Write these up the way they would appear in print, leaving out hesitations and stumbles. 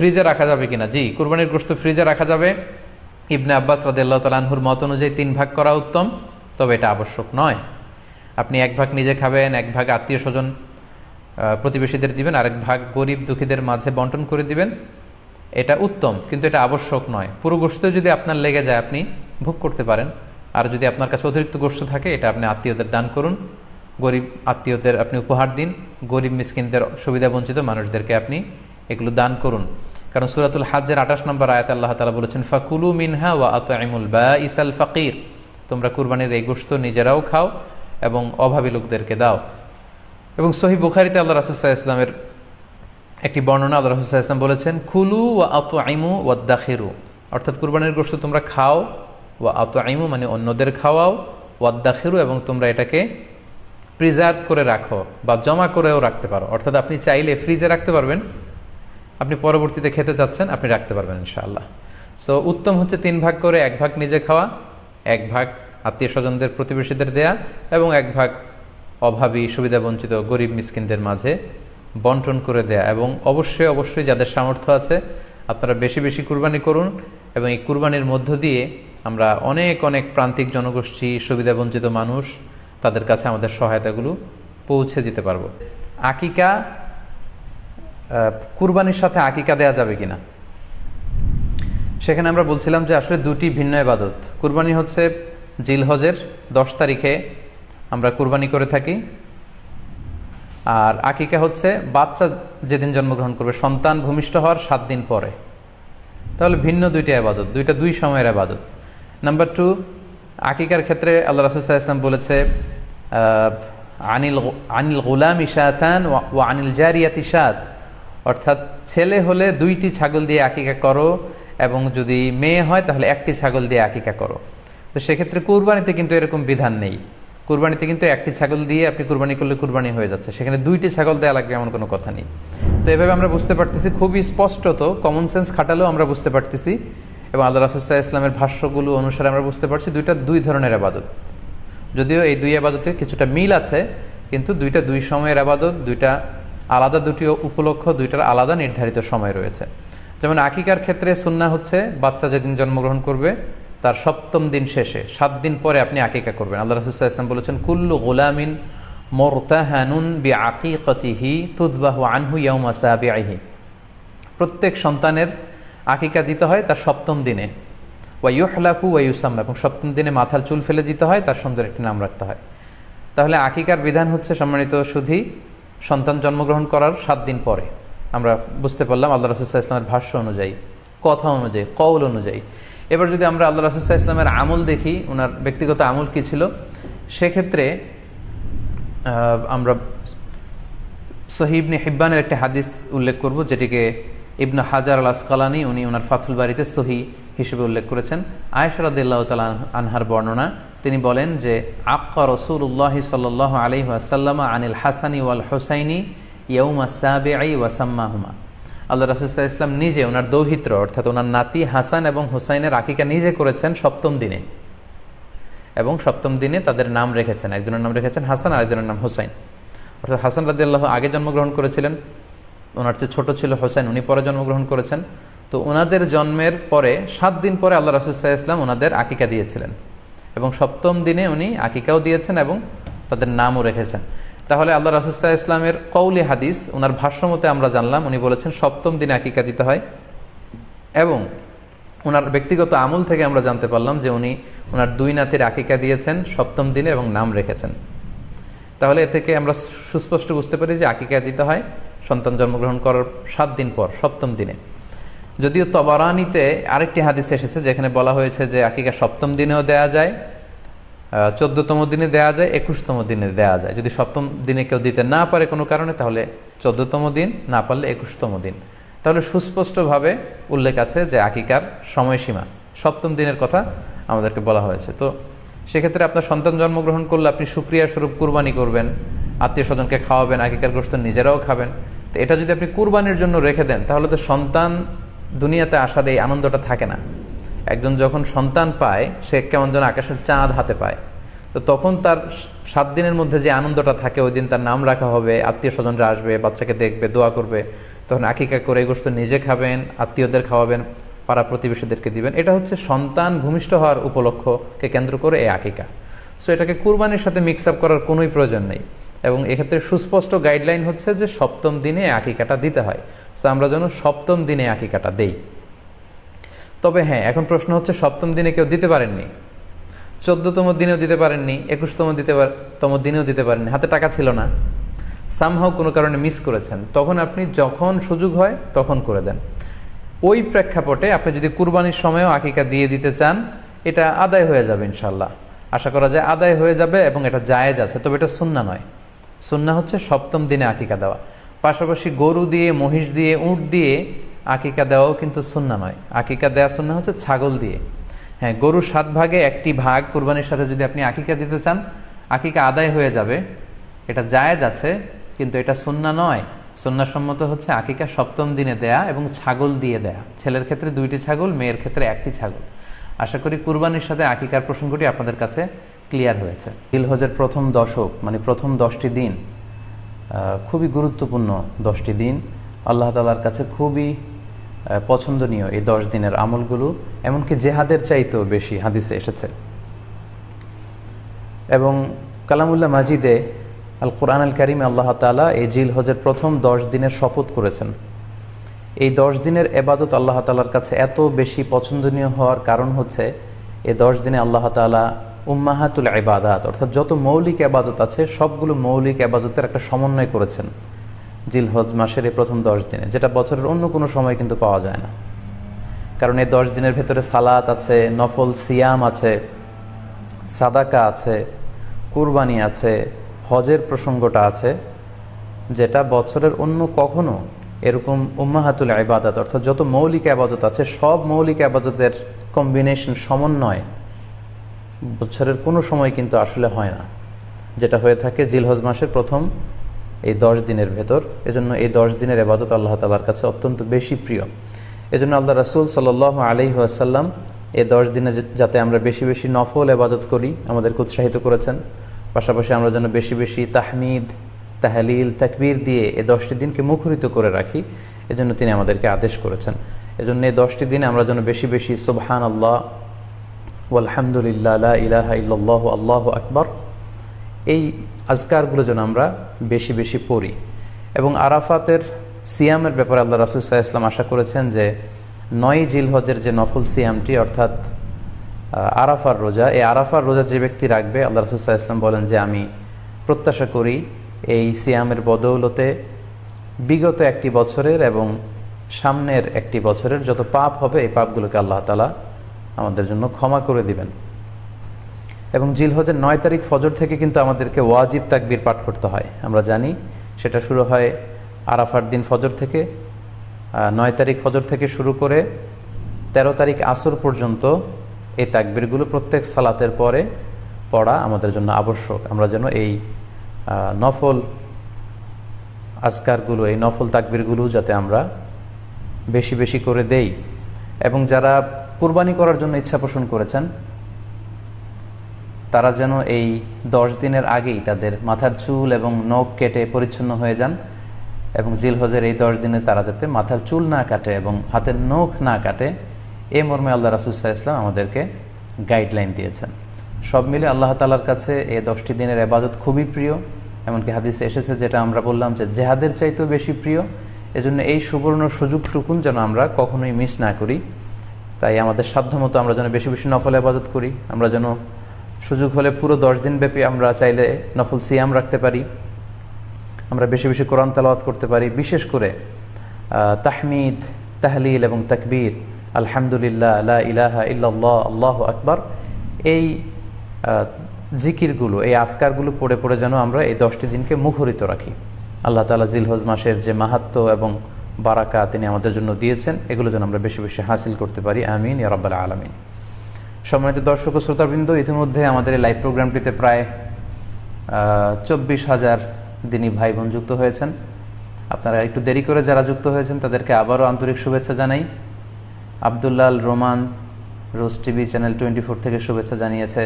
ফ্রিজে রাখা যাবে কিনা? জি, কুরবানির গোশত ফ্রিজে রাখা যাবে। ইবনে আব্বাস রাদিয়াল্লাহু তাআলা আনহুর মত অনুযায়ী 3 ভাগ করা উত্তম, তবে এটা আবশ্যক নয়। আপনি 1 ভাগ নিজে খাবেন, 1 ভাগ আত্মীয় স্বজন প্রতিবেশীদের দিবেন, আরেক ভাগ গরিব দুঃখীদের মাঝে বন্টন করে দিবেন। এটা উত্তম, কিন্তু এটা আবশ্যক নয়। পুরো গোশত যদি আপনার লেগে যায় আপনি ভোগ করতে পারেন, আর যদি আপনার কাছে অতিরিক্ত গোশত থাকে এটা আপনি আত্মীয়দের দান করুন, গরিব আত্মীয়দের আপনি উপহার দিন, গরিব মিসকিনদের সুবিধা বঞ্চিত মানুষদেরকে আপনি এগুলো দান করুন। কারণ সূরাতুল হজ্জের 28 নম্বর আয়াতে আল্লাহ তাআলা বলেছেন, ফাকুলু মিনহা ওয়া আত'ইমুল বাঈসাল ফাকির, তোমরা কুরবানির এই গোশত নিজেরাও খাও এবং অভাবী লোকদেরকে দাও। এবং সহিহ বুখারীতে আল্লাহ রাসূল সাল্লাল্লাহু আলাইহি ওয়াসাল্লামের একটি বর্ণনা, আল্লাহ রাসূল সাল্লাল্লাহু আলাইহি ওয়াসাল্লাম বলেছেন, কুলু ওয়া আত'ইমু ওয়াদ্দাখিরু, অর্থাৎ কুরবানির গোশত তোমরা খাও, ওয়া আত'ইমু মানে অন্যদের খাওয়াও, ওয়াদ্দাখিরু এবং তোমরা এটাকে প্রিজার্ভ করে রাখো বা জমা করেও রাখতে পারো। অর্থাৎ আপনি চাইলে ফ্রিজে রাখতে পারবেন, আপনি পরবর্তীতে খেতে চাচ্ছেন আপনি রাখতে পারবেন ইনশাআল্লাহ। সো উত্তম হচ্ছে 3 ভাগ করে 1 ভাগ নিজে খাওয়া, 1 ভাগ আত্মীয় স্বজনদের প্রতিবেশীদের দেয়া এবং 1 ভাগ অভাবী সুবিধা বঞ্চিত গরিব মিসকিনদের মাঝে বন্টন করে দেয়া। এবং অবশ্যই অবশ্যই যাদের সামর্থ্য আছে আপনারা বেশি বেশি কুরবানি করুন, এবং এই কুরবানির মধ্য দিয়ে আমরা অনেক অনেক প্রান্তিক জনগোষ্ঠী, সুবিধা বঞ্চিত মানুষ, তাদের কাছে আমাদের সহায়তাগুলো পৌঁছে দিতে পারবো। আকিকা, কুরবানির সাথে আকিকা দেয়া যাবে কিনা, সেখানে আমরা বলছিলাম যে আসলে দুটি ভিন্ন ইবাদত। কুরবানি হচ্ছে জিলহজের 10 তারিখে আমরা কুরবানি করে থাকি, আর আকিকা হচ্ছে বাচ্চা যেদিন জন্মগ্রহণ করবে, সন্তান ভূমিষ্ঠ হওয়ার 7 দিন পরে। তাহলে ভিন্ন দুইটা ইবাদত, দুই সময়ের ইবাদত। নাম্বার 2, আকিকার ক্ষেত্রে আল্লাহ রাসূল সাল্লাল্লাহু আলাইহি ওয়াসাল্লাম বলেছে, আনিল গুলামি শাতান ওয়া আনিল জারিয়াতি শাত, অর্থাৎ ছেলে হলে 2টি ছাগল দিয়ে আকিকা করো, এবং যদি মেয়ে হয় তাহলে 1টি ছাগল দিয়ে আকিকা করো। তো সেক্ষেত্রে কুরবানিতে কিন্তু এরকম বিধান নেই। কুরবানিতে কিন্তু 1টি ছাগল দিয়ে আপনি কুরবানি করলে কুরবানি হয়ে যাচ্ছে, সেখানে 2টি ছাগল দেওয়া লাগবে এমন কোনো কথা নেই। তো এভাবে আমরা বুঝতে পারতেছি, খুবই স্পষ্টত কমন সেন্স খাটালেও আমরা বুঝতে পারতেছি, এবং আল্লাহ রাসূল সাল্লাল্লাহু আলাইহি ওয়াসাল্লামের ভাষ্যগুলো অনুসারে আমরা বুঝতে পারছি দুইটা 2 ধরনের ইবাদত। যদিও এই 2 ইবাদতে কিছুটা মিল আছে, কিন্তু দুইটা 2 সময়ের ইবাদত, দুইটা আলাদা, দুটি উপলক্ষ, দুইটার আলাদা নির্ধারিত সময় রয়েছে। যেমন আকিকার ক্ষেত্রে সুন্নাহ হচ্ছে বাচ্চা যেদিন জন্মগ্রহণ করবে তার 7ম দিন শেষে 7 দিন পরে আপনি আকিকা করবেন। আল্লাহ রাসূল সাল্লাল্লাহু আলাইহি ওয়াসাল্লাম বলেছেন, কুল্লু গুলামিন মুরতাহানুন বিআকিকাতিহি তুযবাহু আনহু ইয়াওমা সাবিহি, প্রত্যেক সন্তানের আকিকা দিতে হয় তার 7ম দিনে, ওয়া ইউহলাকু ওয়া ইউসাম্মা, এবং 7ম দিনে মাথার চুল ফেলে দিতে হয়, তার সুন্দর একটি নাম রাখতে হয়। তাহলে আকিকার বিধান হচ্ছে সম্মানিত সুধী সন্তান জন্মগ্রহণ করার 7 দিন পরে। আমরা বুঝতে পারলাম আল্লাহ রাসূল সাল্লাল্লাহু আলাইহি ওয়াসাল্লামের ভাষ্য অনুযায়ী, কথা অনুযায়ী, কওল অনুযায়ী। এবার যদি আমরা আল্লাহ রাসূল সাল্লাল্লাহু আলাইহি ওয়াসাল্লামের আমল দেখি, ওনার ব্যক্তিগত আমল কী ছিল, সেক্ষেত্রে আমরা সহিহ ইবনে হিব্বানের একটি হাদিস উল্লেখ করব, যেটিকে ইবনে হাজার আল আসকালানি উনি ওনার ফাথুল বারিতে সহিহ হিসেবে উল্লেখ করেছেন। আয়েশা রাদিয়াল্লাহু তাআলা আনহার বর্ণনা, তিনি বলেন যে আক্কা রাসূলুল্লাহ সাল্লাল্লাহু আলাইহি ওয়াসাল্লাম আনিল হাসানি ওয়াল হুসাইনি ইয়াউমা সাবিঈ ওয়া সাম্মাহুমা, আল্লাহ রাসূল সাল্লাল্লাহু আলাইহি ওয়াসাল্লাম নিজে ওনার দৌহিত্র অর্থাৎ ওনার নাতি হাসান এবং হুসাইনের আকিকা নিজে করেছেন 7ম দিনে, এবং 7ম দিনে তাদের নাম রেখেছেন, একজনের নাম রেখেছেন হাসান আর একজনের নাম হুসাইন। অর্থাৎ হাসান রাদিয়াল্লাহু আগে জন্মগ্রহণ করেছিলেন, ওনার চেয়ে ছোট ছিল হুসাইন, উনি পরে জন্মগ্রহণ করেছেন। তো ওনাদের জন্মের পরে 7 দিন পরে আল্লাহ রাসূল সাল্লাল্লাহু আলাইহি ওয়াসাল্লাম ওনাদের আকিকা দিয়েছিলেন, এবং 7ম দিনে উনি আকিকাও দিয়েছেন এবং তাদের নামও রেখেছেন। তাহলে আল্লাহ রাসূল সাল্লাল্লাহু আলাইহি ওয়াসাল্লামের কওলি হাদিস, ওনার ভাষ্যমতে আমরা জানলাম উনি বলেছেন 7ম দিনে আকিকা দিতে হয়, এবং ওনার ব্যক্তিগত আমল থেকে আমরা জানতে পারলাম যে উনি ওনার 2 নাতির আকিকা দিয়েছেন 7ম দিনে এবং নাম রেখেছেন। তাহলে এ থেকে আমরা সুস্পষ্ট বুঝতে পারি যে আকিকা দিতে হয় সন্তান জন্মগ্রহণ করার 7 দিন পর, 7ম দিনে। যদিও তবারানিতে আরেকটি হাদিস এসেছে যেখানে বলা হয়েছে যে আকিকা 7ম দিনেও দেয়া যায়, 14তম দিনে দেয়া যায়, 21তম দিনে দেয়া যায়। যদি 7ম দিনে কেউ দিতে না পারে কোনো কারণে, তাহলে 14তম দিন, না পারলে 21তম দিন। তাহলে সুস্পষ্টভাবে উল্লেখ আছে যে আকিকার সময়সীমা 7ম দিনের কথা আমাদেরকে বলা হয়েছে। তো সেক্ষেত্রে আপনার সন্তান জন্মগ্রহণ করলে আপনি শুকরিয়া স্বরূপ কুরবানি করবেন, আত্মীয় স্বজনকে খাওয়াবেন, আকিকার গোশত নিজেরাও খাবেন। তো এটা যদি আপনি কুরবানির জন্য রেখে দেন, তাহলে তো সন্তান দুনিয়াতে আসার এই আনন্দটা থাকে না। একজন যখন সন্তান পায়, সে কেমন যেন আকাশের চাঁদ হাতে পায়। তো তখন তার 7 দিনের মধ্যে যে আনন্দটা থাকে, ওই দিন তার নাম রাখা হবে, আত্মীয় স্বজনরা আসবে, বাচ্চাকে দেখবে, দোয়া করবে, তখন আকিকা করে গোশত নিজে খাবেন, আত্মীয়দের খাওয়াবেন, পাড়া প্রতিবেশীদেরকে দিবেন। এটা হচ্ছে সন্তান ভূমিষ্ঠ হওয়ার উপলক্ষকে কেন্দ্র করে এই আকিকা। সো এটাকে কুরবানির সাথে মিক্স আপ করার কোনোই প্রয়োজন নেই, এবং এক্ষেত্রে সুস্পষ্ট গাইডলাইন হচ্ছে যে সপ্তম দিনে আকিকাটা দিতে হয়। সো আমরা যেন সপ্তম দিনে আকিকাটা দেই। তবে হ্যাঁ, এখন প্রশ্ন হচ্ছে সপ্তম দিনে কেউ দিতে পারেননি, 14তম দিনেও দিতে পারেননি, 21তম দিনেও দিতে পারেননি, হাতে টাকা ছিল না, সামহাও কোনো কারণে মিস করেছেন, তখন আপনি যখন সুযোগ হয় তখন করে দেন। ওই প্রেক্ষাপটে আপনি যদি কুরবানির সময়ও আকিকা দিয়ে দিতে চান, এটা আদায় হয়ে যাবে ইনশাল্লাহ। আশা করা যায় আদায় হয়ে যাবে, এবং এটা জায়েজ আছে। তবে এটা সুন্নাহ নয়। সুন্নাহ হচ্ছে সপ্তম দিনে আকিকা দেওয়া। পাশাপাশি গরু দিয়ে, মহিষ দিয়ে, উট দিয়ে আকিকা দেওয়াও কিন্তু সুন্নাহ নয়। আকিকা দেওয়া সুন্নাহ হচ্ছে ছাগল দিয়ে। হ্যাঁ, গরু 7 ভাগে একটি ভাগ কুরবানির সাথে যদি আপনি আকিকা দিতে চান, আকিকা আদায় হয়ে যাবে, এটা জায়েজ আছে, কিন্তু এটা সুন্নাহ নয়। সুন্নাহসম্মত হচ্ছে আকিকা সপ্তম দিনে দেয়া এবং ছাগল দিয়ে দেয়া। ছেলের ক্ষেত্রে 2টি ছাগল, মেয়ের ক্ষেত্রে 1টি ছাগল। আশা করি কুরবানির সাথে আকিকার প্রসঙ্গটি আপনাদের কাছে ক্লিয়ার হয়েছে। জিলহজের প্রথম দশক, মানে প্রথম 10টি দিন খুবই গুরুত্বপূর্ণ 10টি দিন। আল্লাহ তাআলার কাছে খুবই পছন্দনীয় এই 10 দিনের আমলগুলো, এমনকি জেহাদের চাইতেও বেশি হাদিসে এসেছে। এবং কালামুল্লাহ মাজিদে আল কোরআন আল কারিমে আল্লাহ তাআলা এই জিলহজের প্রথম 10 দিনের শপথ করেছেন। এই 10 দিনের এবাদত আল্লাহ তাআলার কাছে এত বেশি পছন্দনীয় হওয়ার কারণ হচ্ছে, এই 10 দিনে আল্লাহ তাআলা উম্মাহাতুল ইবাদাত, অর্থাৎ যত মৌলিক এবাদত আছে সবগুলো মৌলিক এবাদতের একটা সমন্বয় করেছেন জিলহজ মাসের এই প্রথম 10 দিনে, যেটা বছরের অন্য কোনো সময় কিন্তু পাওয়া যায় না। কারণ এই 10 দিনের ভেতরে সালাত আছে, নফল সিয়াম আছে, সাদাকা আছে, কুরবানি আছে, হজের প্রসঙ্গটা আছে, যেটা বছরের অন্য কখনো এরকম উম্মাহাতুল ইবাদাত, অর্থাৎ যত মৌলিক আবাদত আছে সব মৌলিক আবাদতের কম্বিনেশন, সমন্বয় বছরের কোনো সময় কিন্তু আসলে হয় না, যেটা হয়ে থাকে জিলহজ মাসের প্রথম এই 10 দিনের ভেতর। এজন্য এই 10 দিনের ইবাদত আল্লাহ তাআলার কাছে অত্যন্ত বেশি প্রিয়। এজন্য আল্লাহ রাসূল সাল্লাল্লাহু আলাইহি ওয়াসাল্লাম এই 10 দিনে যাতে আমরা বেশি বেশি নফল ইবাদত করি আমাদেরকে উৎসাহিত করেছেন। পাশাপাশি আমরা যেন বেশি বেশি তাহমিদ, তাহলিল, তাকবীর দিয়ে এই 10টি দিনকে মুখরিত করে রাখি, এজন্য তিনি আমাদেরকে আদেশ করেছেন। এজন্য এই 10টি দিনে আমরা যেন বেশি বেশি সুবহানাল্লাহ ওয়ালহামদুলিল্লাহ লা ইলাহা ইল্লাল্লাহু আল্লাহু আকবার, এই আজকারগুলো যেন আমরা বেশি বেশি পড়ি। এবং আরাফাতের সিয়ামের ব্যাপারে আল্লাহ রাসূল সাল্লাল্লাহু আলাইহি ওয়াসাল্লাম আশা করেছেন যে 9 জিলহজের যে নফল সিয়ামটি, অর্থাৎ আরাফার রোজা, এই আরাফার রোজা যে ব্যক্তি রাখবে, আল্লাহ রাসূল সাল্লাল্লাহু আলাইহি ওয়াসাল্লাম বলেন যে আমি প্রত্যাশা করি এই সিয়ামের বদৌলতে বিগত একটি বছরের এবং সামনের একটি বছরের যত পাপ হবে এই পাপগুলোকে আল্লাহ তাআলা আমাদের জন্য ক্ষমা করে দিবেন। এবং জিলহজের 9 তারিখ ফজর থেকে কিন্তু আমাদেরকে ওয়াজিব তাকবীর পাঠ করতে হয়। আমরা জানি সেটা শুরু হয় আরাফার দিন ফজর থেকে। 9 তারিখ ফজর থেকে শুরু করে 13 তারিখ আসর পর্যন্ত এই তাকবীরগুলো প্রত্যেক সালাতের পরে পড়া আমাদের জন্য আবশ্যক। আমরা যেন এই নফল আজকারগুলো, এই নফল তাকবীরগুলো যাতে আমরা বেশি বেশি করে দেই। এবং যারা কুরবানি করার জন্য ইচ্ছা পোষণ করেছেন তারা যেন এই 10 দিনের আগেই তাদের মাথার চুল এবং নখ কেটে পরিচ্ছন্ন হয়ে যান, এবং জিলহজের এই 10 দিনে তারা যাতে মাথার চুল না কাটে এবং হাতের নখ না কাটে, এই মর্মে আল্লাহ রাসূল সাল্লাল্লাহু আলাইহি ওয়াসাল্লাম আমাদেরকে গাইডলাইন দিয়েছেন। সব মিলে আল্লাহ তাআলার কাছে এই 10টি দিনের ইবাদত খুবই প্রিয়। এমনকি হাদিসে এসেছে, যেটা আমরা বললাম যে জেহাদের চাইতেও বেশি প্রিয়। এজন্য এই সুবর্ণ সুযোগটুকুন যেন আমরা কখনোই মিস না করি। তাই আমাদের সাধ্যমতো আমরা যেন বেশি বেশি নফল ইবাদত করি। আমরা যেন সুযোগ হলে পুরো 10 দিন ব্যাপী আমরা চাইলে নফল সিয়াম রাখতে পারি, আমরা বেশি বেশি কোরআন তেলাওয়াত করতে পারি। বিশেষ করে তাহমিদ, তাহলিল এবং তাকবীর, আলহামদুলিল্লাহ, লা ইলাহা ইল্লাল্লাহ, আল্লাহু আকবার, এই জিকিরগুলো, এই আজকারগুলো পড়ে পড়ে যেন আমরা এই 10টি দিনকে মুখরিত রাখি। আল্লাহ তাআলা জিলহজ মাসের যে মাহাত্ম্য এবং বারাকা তিনি আমাদের জন্য দিয়েছেন, এগুলো যেন আমরা বেশি বেশি হাসিল করতে পারি। আমিন ইয়া রাব্বাল আলামিন। সম্মানিত দর্শক ও শ্রোতাবৃন্দ, ইতিমধ্যে আমাদের এই লাইভ প্রোগ্রামটিতে প্রায় 24,000 দিনী ভাই বোন যুক্ত হয়েছেন। আপনারা একটু দেরি করে যারা যুক্ত হয়েছেন তাদেরকে আবারও আন্তরিক শুভেচ্ছা জানাই। আব্দুল্লাহ রোমান রোজ টিভি চ্যানেল 24 থেকে শুভেচ্ছা জানিয়েছে।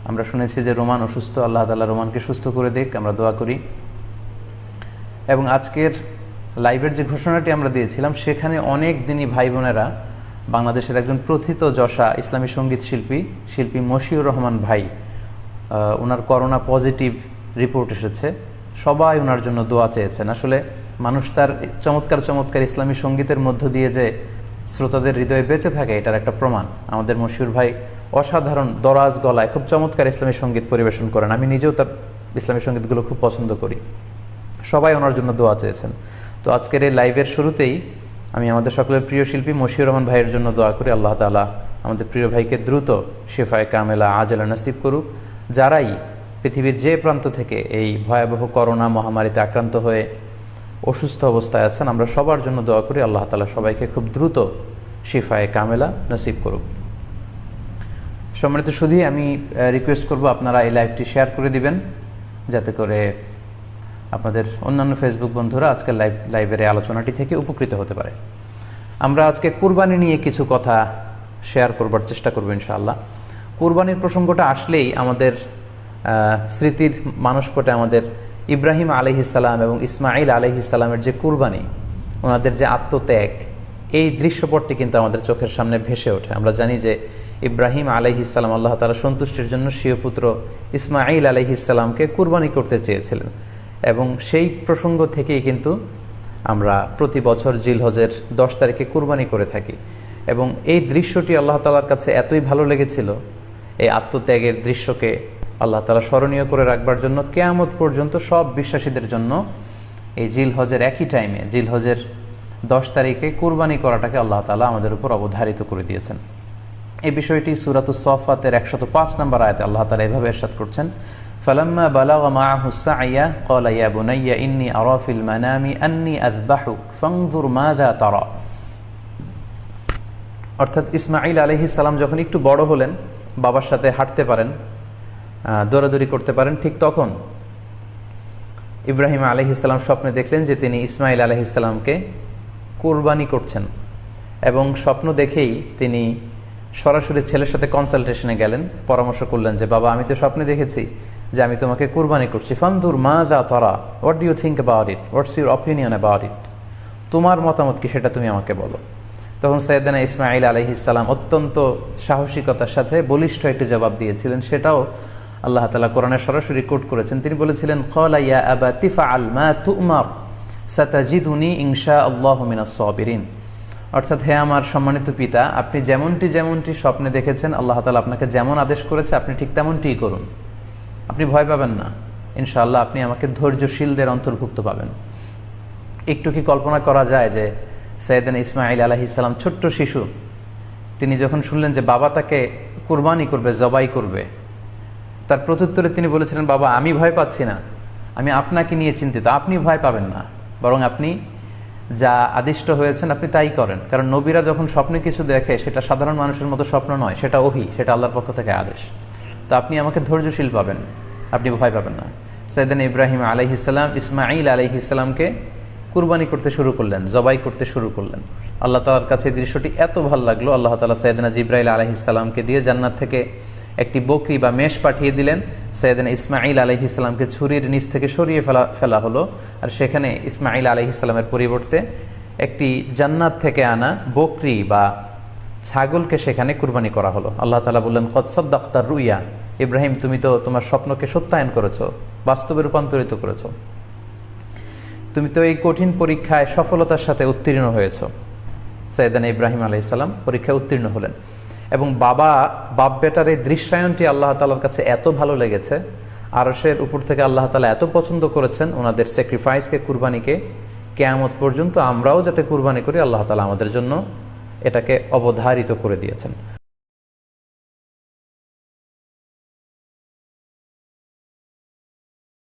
আমরা শুনেছি যে রোমান অসুস্থ, আল্লাহ তাআলা রোমানকে সুস্থ করে দিক, আমরা দোয়া করি। এবং আজকের লাইভের যে ঘোষণাটি আমরা দিয়েছিলাম সেখানে অনেক দিনই ভাই বোনেরা বাংলাদেশের একজন প্রথিত যশা ইসলামী সঙ্গীত শিল্পী মশিউর রহমান ভাই, ওনার করোনা পজিটিভ রিপোর্ট এসেছে, সবাই ওনার জন্য দোয়া চেয়েছেন। আসলে মানুষ তার চমৎকার চমৎকার ইসলামী সঙ্গীতের মধ্য দিয়ে যে শ্রোতাদের হৃদয়ে বেঁচে থাকে এটার একটা প্রমাণ। আমাদের মশিউর ভাই অসাধারণ দরাজ গলায় খুব চমৎকার ইসলামী সঙ্গীত পরিবেশন করেন। আমি নিজেও তার ইসলামী সঙ্গীতগুলো খুব পছন্দ করি। সবাই ওনার জন্য দোয়া চেয়েছেন। তো আজকের এই লাইভের শুরুতেই আমি আমাদের সকলের প্রিয় শিল্পী মশিউর রহমান ভাইয়ের জন্য দোয়া করি, আল্লাহ তাআলা আমাদের প্রিয় ভাইকে দ্রুত শিফায়ে কামেলা আজলা নসিব করুক। যারাই পৃথিবীর যে প্রান্ত থেকে এই ভয়াবহ করোনা মহামারীতে আক্রান্ত হয়ে অসুস্থ অবস্থায় আছেন, আমরা সবার জন্য দোয়া করি আল্লাহ তাআলা সবাইকে খুব দ্রুত শিফায়ে কামেলা নসিব করুক। সম্মানিত সুধী, আমি রিকোয়েস্ট করব আপনারা এই লাইভটি শেয়ার করে দিবেন, যাতে করে আপনাদের অন্যান্য ফেসবুক বন্ধুরা আজকের লাইভের এই আলোচনাটি থেকে উপকৃত হতে পারে। আমরা আজকে কুরবানি নিয়ে কিছু কথা শেয়ার করবার চেষ্টা করব ইনশাআল্লাহ। কুরবানির প্রসঙ্গটা আসলেই আমাদের স্মৃতির মানসপটে আমাদের ইব্রাহিম আলাইহিসসালাম এবং ইসমাইল আলাইহিসসালামের যে কুরবানি, ওনাদের যে আত্মত্যাগ, এই দৃশ্যপটটি কিন্তু আমাদের চোখের সামনে ভেসে ওঠে। আমরা জানি যে ইব্রাহিম আলাইহিসসালাম আল্লাহ তাআলা সন্তুষ্টির জন্য স্বীয় পুত্র ইসমাইল আলাইহিসসালামকে কুরবানি করতে চেয়েছিলেন, এবং সেই প্রসঙ্গ থেকেই কিন্তু আমরা প্রতি বছর জিলহজের 10 তারিখে কুরবানি করে থাকি। এবং এই দৃশ্যটি আল্লাহ তাআলার কাছে এতই ভালো লেগেছিল, এই আত্মত্যাগের দৃশ্যকে আল্লাহ তাআলা স্মরণীয় করে রাখবার জন্য কিয়ামত পর্যন্ত সব বিশ্বাসীদের জন্য এই জিলহজের একই টাইমে জিলহজের 10 তারিখে কুরবানি করাটাকে আল্লাহ তাআলা আমাদের উপর অবধারিত করে দিয়েছেন। এই বিষয়টি সূরাতুস সাফফাতের 105 নম্বর আয়াতে আল্লাহ তাআলা এভাবে ইরশাদ করছেন, فلما بلغ معه السعي قال يا بني إني أرى في المنام أني أذبحك فانظر ماذا ترى। অর্থাৎ ইসমাইল আলাইহিস সালাম যখন একটু বড় হলেন, বাবার সাথে হাঁটতে পারেন, দৌড়াদৌড়ি করতে পারেন, ঠিক তখন ইব্রাহিম আলাইহিস সালাম স্বপ্নে দেখলেন যে তিনি ইসমাইল আলাইহিস সালামকে কুরবানি করছেন, এবং স্বপ্ন দেখেই তিনি সরাসরি ছেলের সাথে কনসালটেশনে গেলেন, পরামর্শ করলেন যে বাবা, আমি তো স্বপ্নে দেখেছি যে আমি তোমাকে কুরবানি করছি, ফানদুর মাযা তারা, what do you think about it, what's your opinion about it, তোমার মতামত কি সেটা তুমি আমাকে বলো। তখন সাইয়েদনা ইসমাইল আলাইহিস সালাম অত্যন্ত সাহসিকতার সাথে বলিষ্ঠ একটি জবাব দিয়েছিলেন, সেটাও আল্লাহ তাআলা কোরআনে সরাসরি কোট করেছেন। তিনি বলেছিলেন, ক্বালা ইয়া আবাতি ফাআল মা তু'মার সাতাজিদুনি ইনশাআল্লাহু মিনাস সাবিরিন। অর্থাৎ, হে আমার সম্মানিত পিতা, আপনি যেমনটি স্বপ্নে দেখেছেন, আল্লাহ তাআলা আপনাকে যেমন আদেশ করেছে আপনি ঠিক তেমনটিই করুন, আপনি ভয় পাবেন না, ইনশাআল্লাহ আপনি আমাকে ধৈর্যশীলদের অন্তর্ভুক্ত পাবেন। একটু কি কল্পনা করা যায় যে সাইয়েদনা ইসমাইল আলাইহিস সালাম ছোট্ট শিশু, তিনি যখন শুনলেন যে বাবা তাকে কুরবানি করবে, জবাই করবে, তার প্রত্যুত্তরে তিনি বলেছিলেন, বাবা, আমি ভয় পাচ্ছি না, আমি আপনাকে নিয়ে চিন্তিত, আপনি ভয় পাবেন না, বরং আপনি যা আদিষ্ট হয়েছেন আপনি তাই করেন। কারণ নবীরা যখন স্বপ্নে কিছু দেখে সেটা সাধারণ মানুষের মতো স্বপ্ন নয়, সেটা ওহী, সেটা আল্লাহর পক্ষ থেকে আদেশ। তো আপনি আমাকে ধৈর্যশীল পাবেন, আপনি ভয় পাবেন না। সাইয়েদনা ইব্রাহিম আলাইহিস সালাম ইসমাইল আলাইহিস সালামকে কুরবানি করতে শুরু করলেন, জবাই করতে শুরু করলেন। আল্লাহ তাআলার কাছে এই দৃশ্যটি এত ভালো লাগলো, আল্লাহ তাআলা সাইয়েদনা জিবরাইল আলাইহিস সালামকে দিয়ে জান্নাত থেকে একটি বকরি বা মেষ পাঠিয়ে দিলেন। সাইয়েদনা ইসমাইল আলাইহিস সালামকে ছুরির নিচ থেকে সরিয়ে ফেলা হলো, আর সেখানে ইসমাইল আলাইহিস সালামের পরিবর্তে একটি জান্নাত থেকে আনা বকরি বা ছাগলকে সেখানে কুরবানি করা হলো। আল্লাহ তাআলা বললেন, কদ সাদ্দাকতার রুইয়া, ইব্রাহিম, তুমি তো তোমার স্বপ্নকে সত্যায়ন করেছো, বাস্তবে রূপান্তরিত করেছো, তুমি তো এই কঠিন পরীক্ষায় সফলতার সাথে উত্তীর্ণ হয়েছ। সাইয়েদনা ইব্রাহিম আলাইহিস সালাম পরীক্ষায় উত্তীর্ণ হলেন, এবং বাপ বেটার এই দৃশ্যায়নটি আল্লাহ তাআলার কাছে এত ভালো লেগেছে, আরশের উপর থেকে আল্লাহ তাআলা এত পছন্দ করেছেন ওনাদের স্যাক্রিফাইসকে, কুরবানিকে, কিয়ামত পর্যন্ত আমরাও যাতে কুরবানি করি, আল্লাহ তাআলা আমাদের জন্য এটাকে অবধারিত করে দিয়েছেন।